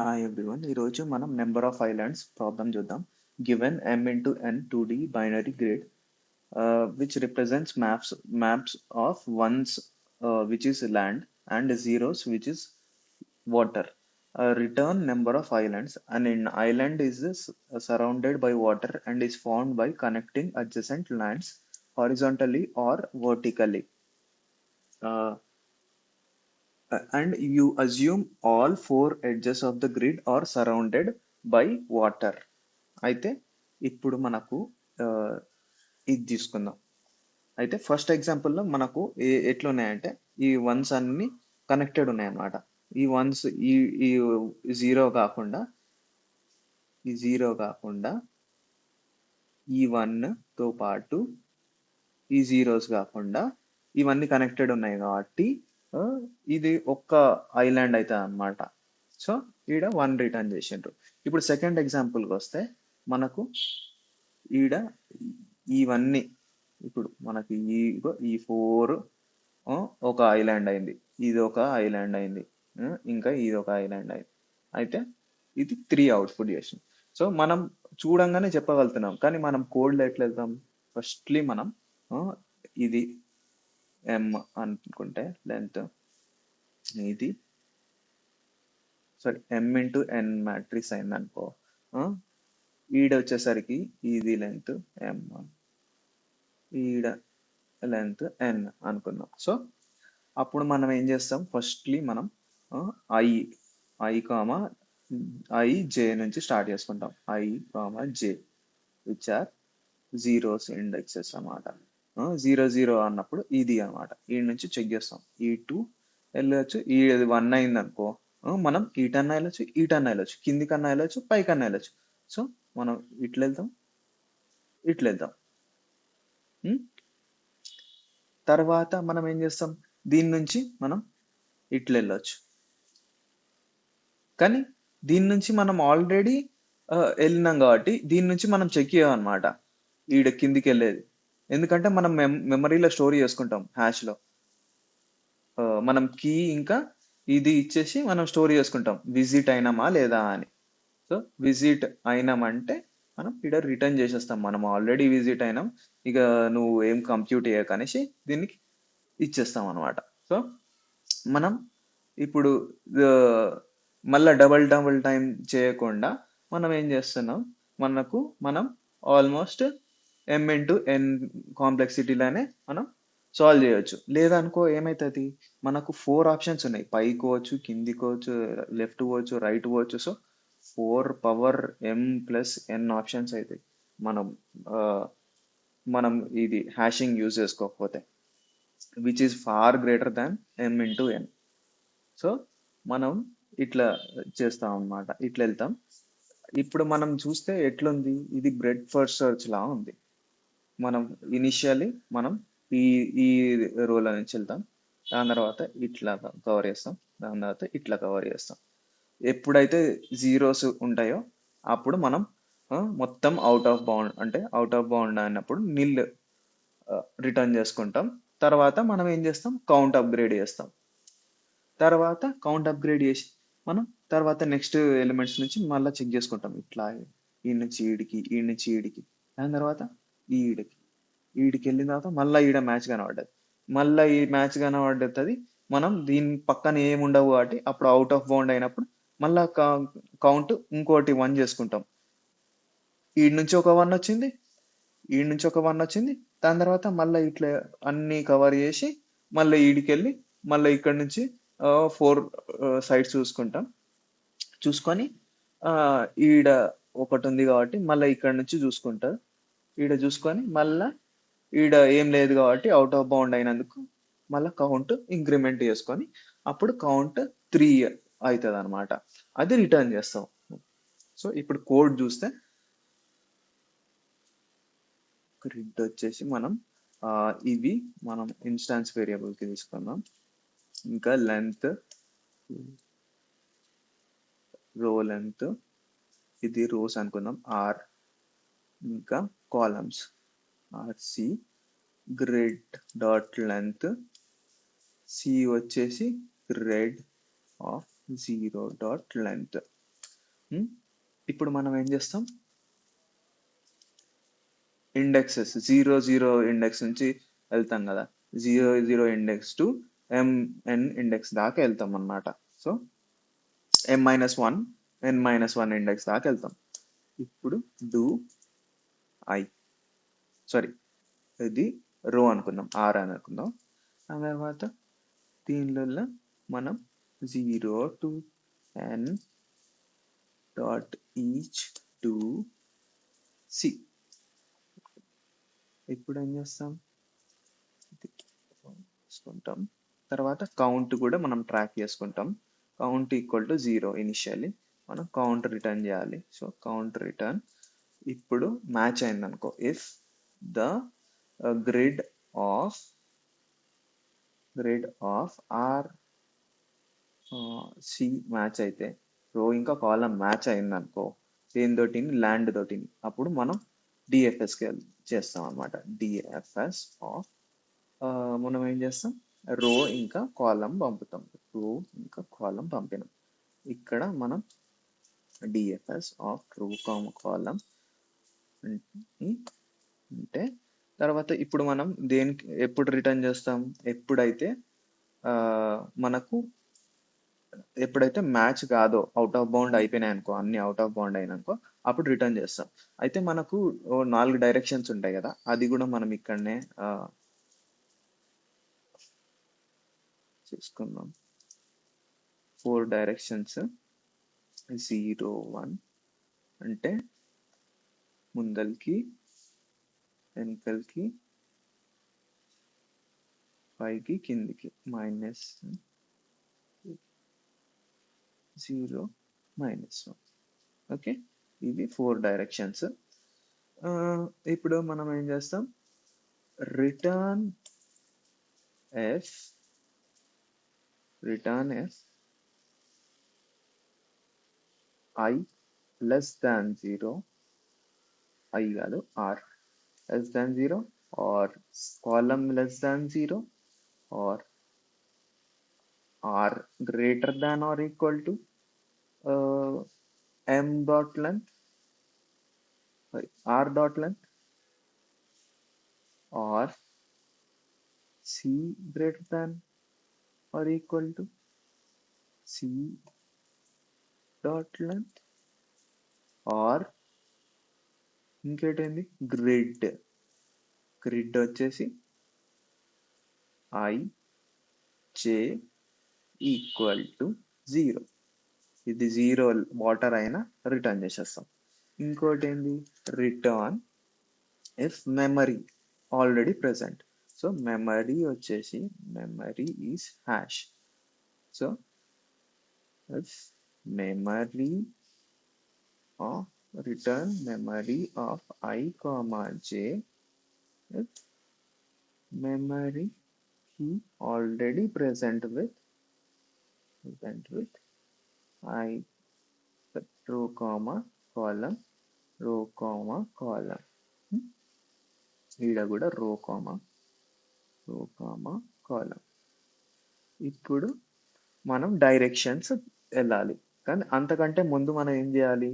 Hi everyone. ఈరోజు మనం number of islands problem చూద్దాం. Given m into n 2D binary grid which represents maps of ones which is land and zeros which is water. Return number of islands. An island is surrounded by water and is formed by connecting adjacent lands horizontally or vertically. Uh, and you assume all four edges of the grid are surrounded by water. అయితే ఇప్పుడు మనకు ఆ, ఇది తీసుకుందాం. అయితే first ఎగ్జాంపుల్లో మనకు ఎట్లున్నాయంటే ఈ once అన్ని కనెక్టెడ్ ఉన్నాయన్నమాట. ఈ వన్స్ ఈ జీరో కాకుండా ఈ జీరో కాకుండా ఈ వన్ తో పాటు ఈ జీరోస్ కాకుండా ఇవన్నీ కనెక్టెడ్ ఉన్నాయి కాబట్టి ఆ, ఇది ఒక్క ఐలాండ్ అవుతుంది అనమాట. సో ఈడ వన్ రిటర్న్ చేసిండ్రు. ఇప్పుడు సెకండ్ ఎగ్జాంపుల్కి వస్తే మనకు ఈడ ఇవన్నీ ఇప్పుడు మనకి ఈ ఫోర్ ఒక ఐలాండ్ అయింది, ఇది ఒక ఐలాండ్ అయింది, ఇంకా ఇది ఒక ఐలాండ్ అయింది. అయితే ఇది 3 అవుట్పుట్ చేసింది. సో మనం చూడంగానే చెప్పగలుగుతున్నాం, కానీ మనం కోడ్లో ఎట్లా వెళ్తాం? ఫస్ట్లీ మనం ఆ, ఇది ఎం అనుకుంటే లెంత్, ఇది sorry m into n matrix అయింది అనుకో. ఆ, ఈడ వచ్చేసరికి ఇది లెంత్ ఎం, ఈడ లెంత్ ఎన్ అనుకుందాం. సో అప్పుడు మనం ఏం చేస్తాం? ఫస్ట్లీ మనం i i comma i j నుంచి స్టార్ట్ చేసుకుంటాం. I comma j which are zeros indexes అన్నమాట. 0 0 అన్నప్పుడు ఇది అన్నమాట. ఈ నుంచి చెక్ చేస్తాం. ఈ టూ వెళ్ళొచ్చు, ఈ వన్ అయింది అనుకో, మనం ఈ టర్న్ వెళ్ళొచ్చు, ఈ టర్న్ వెళ్ళొచ్చు, కింది కన్నా వెళ్ళొచ్చు, పై కన్నా వెళ్ళొచ్చు. సో మనం ఇట్లా వెళ్తాం, ఇట్లా వెళ్తాం. ఉం? తర్వాత మనం ఏం చేస్తాం? దీని నుంచి మనం ఇట్లా వెళ్ళొచ్చు. కానీ దీని నుంచి మనం ఆల్రెడీ వెళ్ళినాం కాబట్టి దీని నుంచి మనం చెక్ చేయమన్నమాట ఈడ కిందికి వెళ్ళేది. ఎందుకంటే మనం మెమరీలో స్టోర్ చేసుకుంటాం హ్యాష్లో. మనం కీ ఇంకా ఇది ఇచ్చేసి మనం స్టోర్ చేసుకుంటాం విజిట్ అయినామా లేదా అని. సో విజిట్ అయినామంటే మనం ఇక్కడ రిటర్న్ చేసేస్తాం, మనం ఆల్రెడీ విజిట్ అయినాం, ఇక నువ్వు ఏం కంప్యూట్ చేయకనేసి దీనికి ఇచ్చేస్తాం అనమాట. సో మనం ఇప్పుడు ఆ, మళ్ళా డబల్ డబల్ టైం చేయకుండా మనం ఏం చేస్తున్నాం, మనం ఆల్మోస్ట్ ఎం ఇంటూ ఎన్ కాంప్లెక్సిటీలోనే మనం సాల్వ్ చేయొచ్చు. లేదనుకో ఏమవుతుంది, మనకు 4 ఆప్షన్స్ ఉన్నాయి, పైకి పోవచ్చు, కిందికి పోవచ్చు, లెఫ్ట్ పోవచ్చు, రైట్ పోవచ్చు. So 4 power m plus n options అవుతాయి మనం ఆ, మనం ఇది హ్యాషింగ్ యూజ్ చేసుకోకపోతే, which is far greater than m into n. So మనం ఇట్లా చేస్తాం అన్నమాట, ఇట్లా వెళ్తాం. ఇప్పుడు మనం చూస్తే ఎట్లుంది, ఇది బ్రెడ్ ఫస్ట్ సర్చ్ లా ఉంది. మనం ఇనిషియల్లీ మనం ఈ ఈ రోల నుంచి వెళ్తాం, దాని తర్వాత ఇట్లా కవర్ చేస్తాం, దాని తర్వాత ఇట్లా కవర్ చేస్తాం. ఎప్పుడైతే జీరోస్ ఉంటాయో అప్పుడు మనం మొత్తం అవుట్ ఆఫ్ బౌండ్, అంటే అవుట్ ఆఫ్ బౌండ్ అయినప్పుడు నిల్ రిటర్న్ చేసుకుంటాం. తర్వాత మనం ఏం చేస్తాం? కౌంట్ అప్గ్రేడ్ చేస్తాం. తర్వాత కౌంట్ అప్గ్రేడ్ చేసి మనం తర్వాత నెక్స్ట్ ఎలిమెంట్స్ నుంచి మళ్ళీ చెక్ చేసుకుంటాం. ఇట్లా ఈ నుంచి ఈడికి, ఈ నుంచి ఈడికి, దాని తర్వాత ఈడికి, ఈడికి వెళ్ళిన తర్వాత మళ్ళీ ఈడ మ్యాచ్ కనబడ్డది, మళ్ళీ ఈ మ్యాచ్ కనబడుతుంది. మనం దీని పక్కన ఏమి ఉండవు కాబట్టి అప్పుడు అవుట్ ఆఫ్ బౌండ్ అయినప్పుడు మళ్ళా కౌంట్ ఇంకోటి 1 చేసుకుంటాం. ఈడి నుంచి ఒక 1 వచ్చింది, ఈడి నుంచి ఒక 1 వచ్చింది, దాని తర్వాత మళ్ళీ ఇట్లా అన్ని కవర్ చేసి మళ్ళీ ఈడికి వెళ్ళి మళ్ళీ ఇక్కడ నుంచి 4 సైడ్స్ చూసుకొని ఆ, ఈడ ఒకటి ఉంది కాబట్టి మళ్ళీ ఇక్కడ నుంచి చూసుకుంటారు. ఈడ చూసుకొని మళ్ళా ఈడ ఏం లేదు కాబట్టి అవుట్ ఆఫ్ బౌండ్ అయినందుకు మళ్ళీ కౌంట్ ఇంక్రిమెంట్ చేసుకొని అప్పుడు కౌంట్ 3 అవుతుంది అనమాట. అది రిటర్న్ చేస్తాం. సో ఇప్పుడు కోడ్ చూస్తే గ్రిడ్ వచ్చేసి మనం ఇవి మనం ఇన్స్టాన్స్ వేరియబుల్ కి తీసుకుందాం. ఇంకా లెంత్, రో లెంత్, ఇది రోస్ అనుకుందాం ఆర్, ఇంకా columns are c, grid dot length, c వచ్చేసి grid of 0 dot length. Um, ఇప్పుడు మనం ఏం చేస్తాం, ఇండెక్సెస్ 0 0 ఇండెక్స్ నుంచి వెళ్తాం కదా, 0 0 ఇండెక్స్ టు ఎంఎన్ ఇండెక్స్ దాకా వెళ్తాం అన్నమాట. సో M-1 N-1 ఇండెక్స్ దాకా వెళ్తాం. ఇప్పుడు డూ ఐ, సారీ, ఇది రో అనుకుందాం, ఆర్ అని అనుకుందాం. ఆ తర్వాత దీనిలో మనం 0 to n dot each to c. ఇప్పుడు ఏం చేస్తాం, తీసుకుంటాం. తర్వాత కౌంట్ కూడా మనం ట్రాక్ చేసుకుంటాం. కౌంట్ ఈక్వల్ టు 0 ఇనిషియల్లీ మనం కౌంట్ రిటర్న్ చేయాలి. సో కౌంట్ రిటర్న్ ఇప్పుడు మ్యాచ్ అయింది అనుకో, if the grid of r c match అయితే, రో ఇంకా కాలం మ్యాచ్ అయింది అనుకో దేనితోటి, ల్యాండ్ తోటి, అప్పుడు మనం డిఎఫ్ఎస్కి చేస్తాం అనమాట. డిఎఫ్ఎస్ ఆఫ్, మనం ఏం చేస్తాం, రో ఇంకా కాలం పంపుతాం. రో ఇంకా కాలం పంపినాం. ఇక్కడ మనం డిఎఫ్ఎస్ ఆఫ్ రో కాలం అంటే, తర్వాత ఇప్పుడు మనం దేనికి ఎప్పుడు రిటర్న్ చేస్తాం, ఎప్పుడైతే ఆ, మనకు ఎప్పుడైతే మ్యాచ్ కాదో, అవుట్ ఆఫ్ బౌండ్ అయిపోయినాయి అనుకో, అన్ని అవుట్ ఆఫ్ బౌండ్ అయినాకో అప్పుడు రిటర్న్ చేస్తాం. అయితే మనకు 4 డైరెక్షన్స్ ఉంటాయి కదా, అది కూడా మనం ఇక్కడనే చూసుకుందాం. 4 డైరెక్షన్స్, 0 1 అంటే ముందలకి, వెనకలకి, పైకి, కిందికి, -0 -1. ఓకే, ఇవి 4 డైరెక్షన్స్. ఇప్పుడు మనం ఏం చేస్తాం, return F I less than 0, I కాదు are less than 0, or column less than 0, or r greater than or equal to m dot length, sorry, r dot length, or c greater than or equal to c dot length, or ఇంకేంటి, grid వచ్చేసి i j equal to 0. ఇది 0 water అయినా return చేసేస్తాం. ఇంకోటి ఏంది, return if memory already present. So memory వచ్చేసి, memory is hash. So if memory of, return memory of I comma J, if memory key already present with I row comma column, row comma కాలం, ఈడ కూడా రో comma కాలం. ఇప్పుడు మనం directions వెళ్ళాలి, కానీ అంతకంటే ముందు మనం ఏం చేయాలి,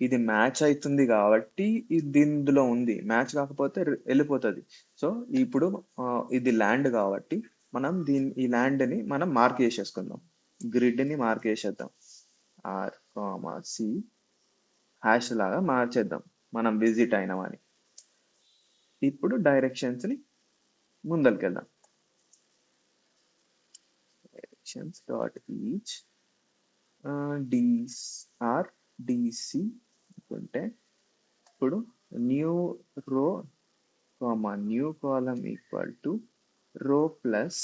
ఇది మ్యాచ్ అవుతుంది కాబట్టి ఇది ఇందులో ఉంది, మ్యాచ్ కాకపోతే వెళ్ళిపోతుంది. సో ఇప్పుడు ఇది ల్యాండ్ కాబట్టి మనం ఈ ల్యాండ్ ని మనం మార్క్ చేసేసుకుందాం, గ్రిడ్ ని మార్క్ చేసేద్దాం, ఆర్ కామా సి హ్యాష్ లాగా మార్చేద్దాం మనం విజిట్ అయినామని. ఇప్పుడు డైరెక్షన్స్ ని ముందరికెళ్దాం. Directions dot each DR DC అనుకుంటే, ఇప్పుడు new row comma new column equal to row plus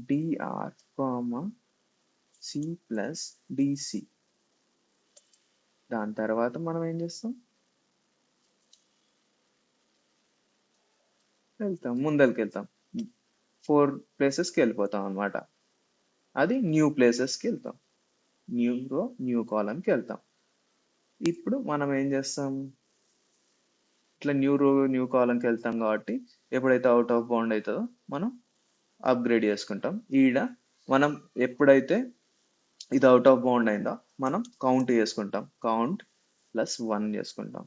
DR comma C plus DC. దాని తర్వాత మనం ఏం చేస్తాం, ముందరికి వెళ్తాం, 4 ప్లేసెస్కి వెళ్ళిపోతాం అనమాట. అది న్యూ ప్లేసెస్కి వెళ్తాం, న్యూ రో న్యూ కాలంకి వెళ్తాం. ఇప్పుడు మనం ఏం చేస్తాం, ఇట్లా న్యూ రో న్యూ కాలంకి వెళ్తాం కాబట్టి ఎప్పుడైతే అవుట్ ఆఫ్ బౌండ్ అవుతుందో మనం అప్గ్రేడ్ చేసుకుంటాం. ఈడ మనం ఎప్పుడైతే ఇది అవుట్ ఆఫ్ బౌండ్ అయిందా, మనం కౌంట్ చేసుకుంటాం, కౌంట్ +1 చేసుకుంటాం.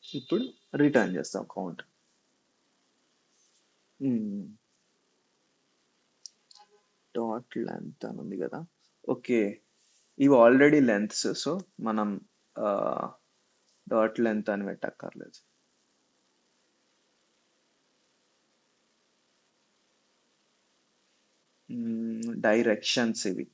ఇప్పుడు రిటర్న్ చేస్తాం కౌంట్. డాట్ లెంత్ అని ఉంది కదా. ఓకే, ఇవి ఆల్రెడీ లెంత్స్, సో మనం డాట్ లెంత్ అని పెట్టక్కర్లేదు. డైరెక్షన్స్ ఇవి.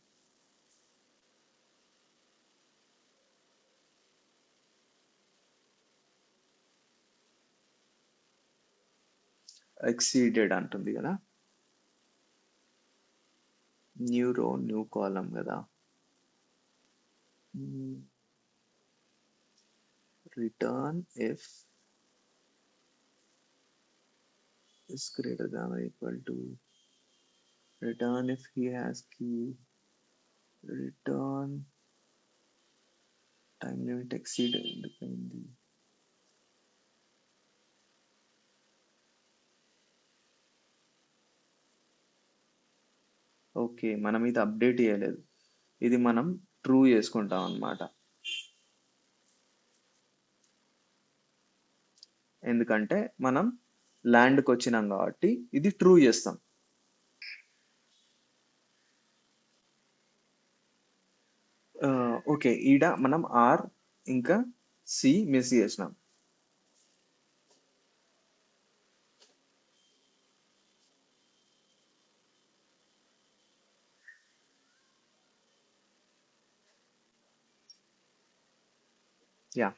ఎక్సీడెడ్ అంటుంది కదా. న్యూ రో న్యూ కాలమ్ కదా. Return if is greater than or equal to, return if he has key, return time limit exceeded అయింది. ఓకే, మనం ఇది అప్డేట్ చేయలేదు, ఇది మనం ట్రూ చేసుకుంటాం అన్నమాట. ఎందుకంటే మనం ల్యాండ్కి వచ్చినాం కాబట్టి ఇది ట్రూ చేస్తాం. ఓకే, ఈడ మనం ఆర్ ఇంకా సి మిస్ చేసినాం. యా